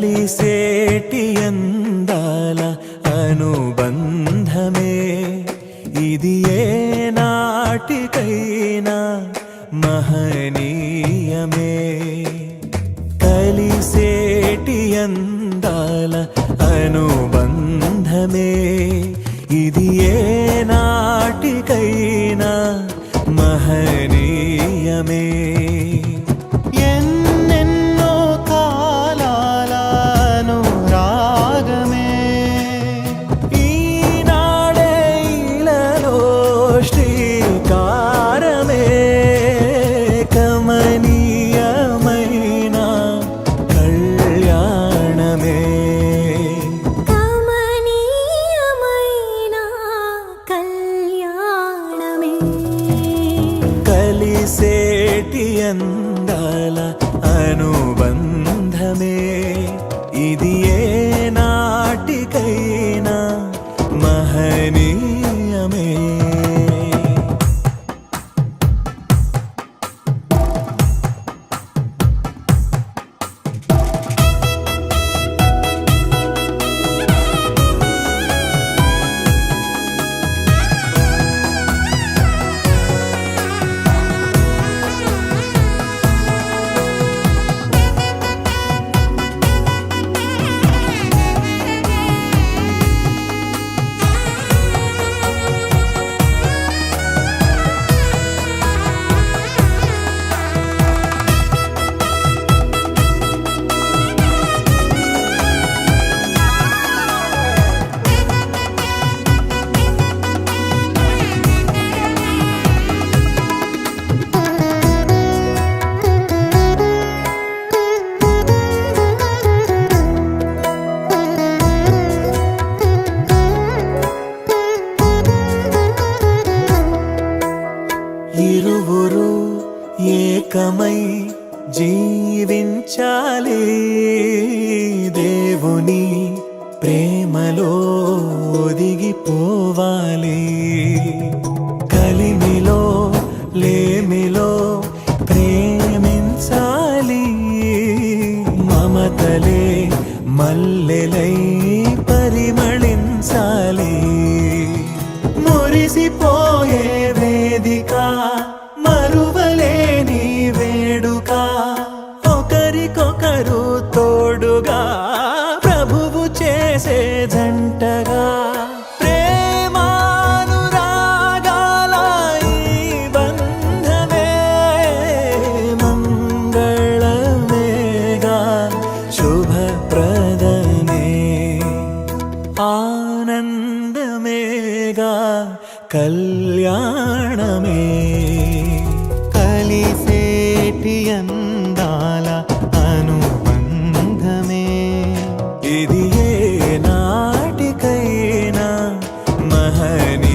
కలిసేటి అందాల అనుబంధమే ఇది ఏ నాటికైనా మహనీయమే కలిసేటి అందాల అనుబంధమే ఇది ఏ నాటికైనా మహనీయమే ఎన్నెన్నో కాలాల అనురాగమే ఈనాడే ఇలలో శ్రీకారమే కమనీయమైన కళ్యాణమే కమనీయమైన కళ్యాణమే కలిసేటి అందాల అనుబంధమే ఇది ఏ నాటికైనా మహనీయమే ఇరువురు ఏకమై జీవించాలి దేవుని ప్రేమలో ఒదిగిపోవాలి కలిమిలో లేమిలో ప్రేమించాలి మమతలే మల్లెలై పరిమళించాలి మురిసిపోయే వేదిక మరువలేని వేడుక ఒకరికొకరు తోడుగా ప్రభువు చేసే జంటగా ప్రేమానురాగాల ఈ బంధమే మంగళమేగా శుభప్రదమే ఆనందమేగా కళ్యాణమే కలిసేటి అందాల అనుబంధమే ఇది ఏ నాటికైనా మహనీయమే